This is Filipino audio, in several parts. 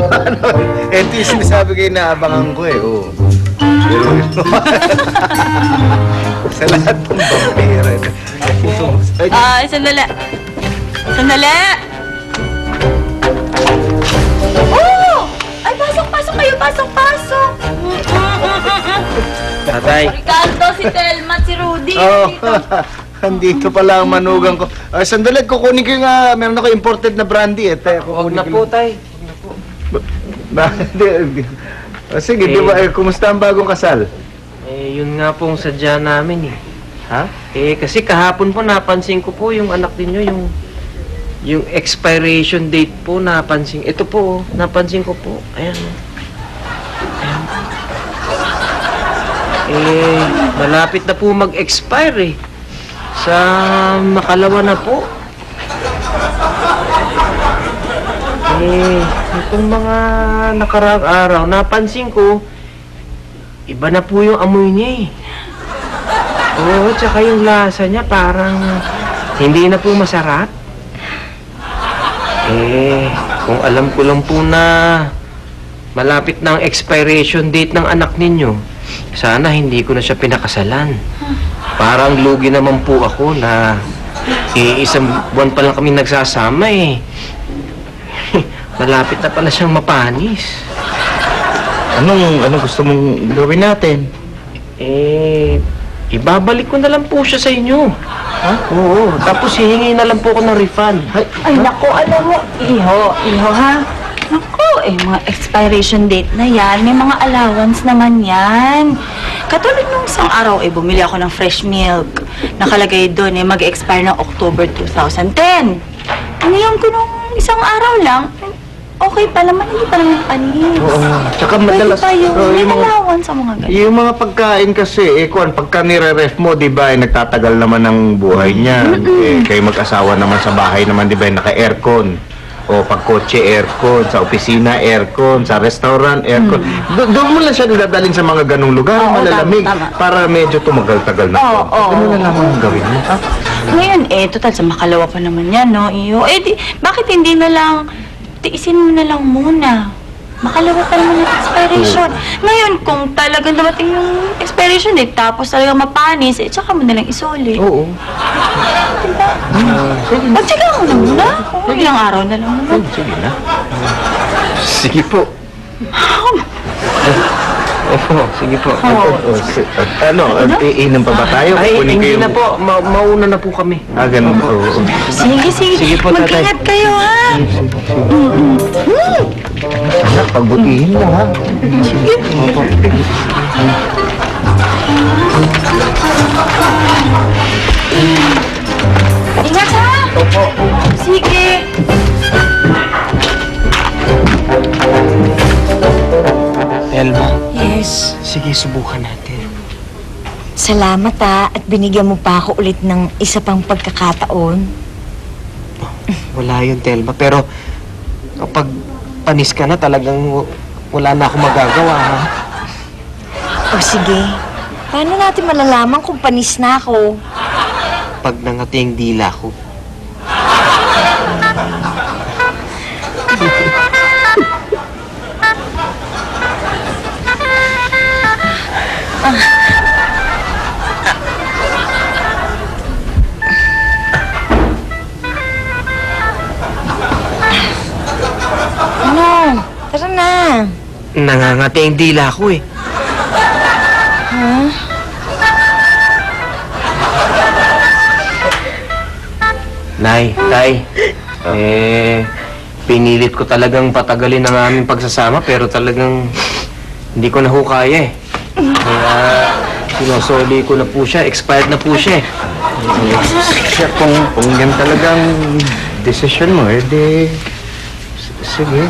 ano, ito yung sinasabi kayo na abangan ko eh, oo. Pero, sa lahat ng vampira. Ay, Sandali. Sandali! Oh! Ay, pasok kayo, pasok! Tatay. Ricardo, si Telma, si Rudy. oh, andito pala ang manugang ko. Sandali, kukunin ko yung, meron ako imported na brandy eh. Huwag na po, tay. Sige, di ba, kumusta ang bagong kasal? Yun nga pong sadya namin eh. Ha? Kasi kahapon po napansin ko po yung anak ninyo, yung expiration date po napansin. Ito po, napansin ko po. Ayan. Ayan. Malapit na po mag-expire eh. Sa makalawa na po. Itong mga nakaraang araw, napansin ko, iba na po yung amoy niya eh. Oo, tsaka yung lasa niya parang hindi na po masarap. Kung alam ko lang po na malapit na ang expiration date ng anak ninyo, sana hindi ko na siya pinakasalan. Parang lugi naman po ako na isang buwan pa lang kami nagsasama eh. Malapit na pala siyang mapanis. Anong gusto mong gawin natin? Ibabalik ko na lang po siya sa inyo. Ha? Oo. Tapos hihingi na lang po ako ng refund. Ay, naku, alam mo, iho ha? Naku, mga expiration date na yan, may mga allowance naman yan. Katulad nung isang araw, bumili ako ng fresh milk. Nakalagay doon, mag-expire ng October 2010. Ngayon ko nung isang araw lang, okay pa naman, hindi pa naman panis. Oo. Tsaka Pwede madalas... tayo, may yung mga, allowance sa mga ganyan. yung mga pagkain kasi, pagka nire-ref mo, di ba, nagtatagal naman ang buhay niya. Kayo mag-asawa naman sa bahay naman, di ba, naka-aircon. O pag kotse, aircon. Sa opisina, aircon. Sa restaurant, aircon. Doon mo lang siya dadalhin sa mga ganong lugar, Oo, malalamig, tama. para medyo tumagal-tagal na. Oo. Ano na naman ang gawin mo? Ngayon, total, sa makalawa pa naman yan, no, iyo. Bakit hindi na lang, tiisin mo na lang muna. Makalawa pa naman yung expiration. Ngayon, kung talagang dumating yung expiration date, tapos talagang mapanis, tsaka mo na lang isoli. Oo. Diba? Magtsaka mo na muna. Ilang araw na lang naman. Sige na. Sige po. Sige po. Iinom pa ba tayo? Ay, Kunin ko hindi yung- na po. Mauna na po kami. Ganun po. Sige. Sige po, tatay. Mag-ingat kayo, ha? Anak, pagbutihin mo, ha? Ingat, ha? Opo. Sige. Elma, Yes. sige, subukan natin. Salamat at binigyan mo pa ako ulit ng isa pang pagkakataon. Wala yun, Telma. Pero kapag panis ka na, talagang wala na akong magagawa, ha? O sige, paano natin malalaman kung panis na ako? Pag nangati ang dila ko. Ano? Tara na. Nangangati ang dila ko, eh. Nay, Tay, pinilit ko talagang patagalin ang aming pagsasama pero talagang hindi ko na ho kaya eh. Kaya sinosoli ko na po siya, expired na po siya eh. Siya, kung yan talagang desisyon mo, sige.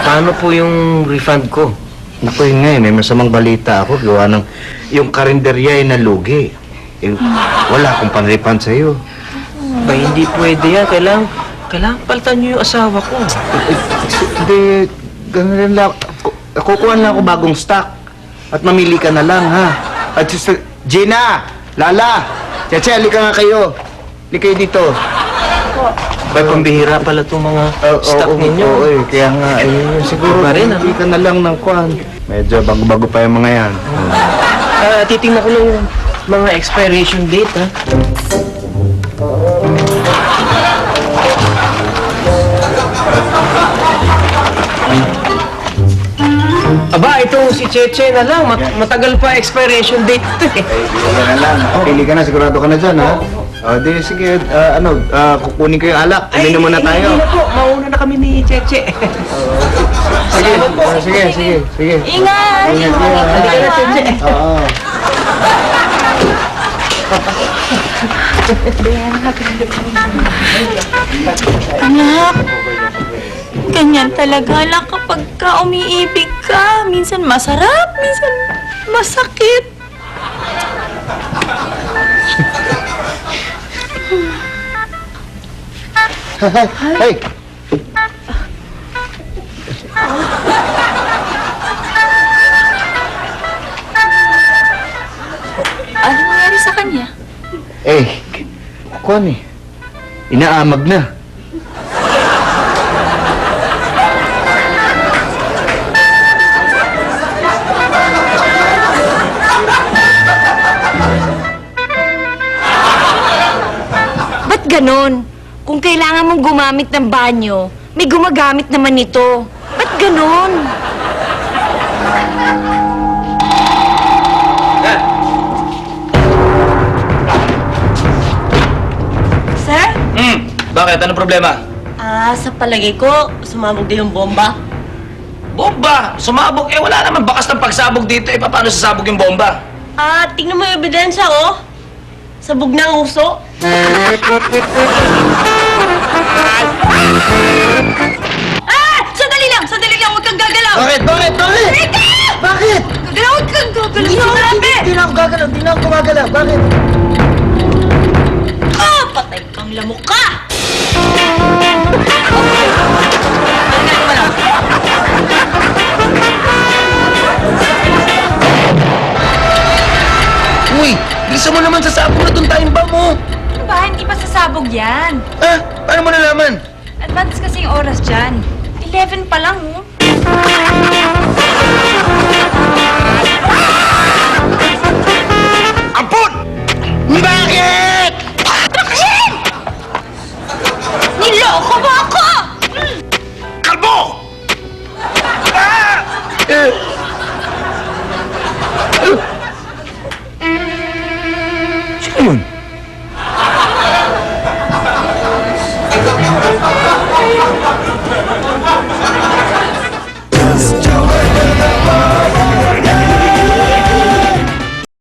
Paano po yung refund ko? Naku, yun ngayon, masamang balita ako. Gawa ng, yung karinderya ay nalugi. Wala akong panrefund sa'yo. Ba, hindi pwede yan. Kailangan palitan niyo yung asawa ko. Hindi, ganun lang. Kukuha na ako bagong stock. At mamili ka na lang, ha? At Gina! Lala! Cheche, halika nga kayo. Halika kayo dito. Bay, pambihira pala itong mga stock ninyo. Oo, kaya nga, siguro Iba rin, hindi ka na lang ng kwan. Medyo bago-bago pa yung mga yan. Titingnan ko lang yung mga expiration date, ha? Aba, itong si Cheche na lang. Matagal pa expiration date ito, eh. Wala na lang, nakapili ka na, sigurado ka na dyan, ha? Di, sige, kukunin ko yung alak. Uminom muna tayo. Hindi na po. Mauna na kami ni Cheche. Sige, sige. Ingat! Halika na, Cheche. Oo. Anak, ganyan talaga lang kapag ka umiibig ka. Minsan masarap, minsan masakit. Hey! Ano nangyari sa kanya? Kwan eh. Inaamag na. Ba't ganon? Kung kailangan mong gumamit ng banyo, may gumagamit naman nito. Ba't ganon? Sir? Bakit? Anong problema? Sa palagay ko, sumabog din yung bomba. Bomba! Sumabog? Wala naman bakas ng pagsabog dito. Paano sasabog yung bomba? Tingnan mo yung ebidensya, oh. Sabog na ang uso. Sandali lang! Huwag kang gagalaw! Bakit? Bakit? Bakit? Huwag kang gagalaw! Sinabi! Hindi na ako gumagalaw. Bakit? Patay kang lamok ka! Uy! Bilisan mo naman sasabog na doon tayong bam mo! Ano ba? Hindi pa sasabog yan. Paano mo nalaman? Advance kasi yung oras dyan. 11 pa lang, oh. Ampun!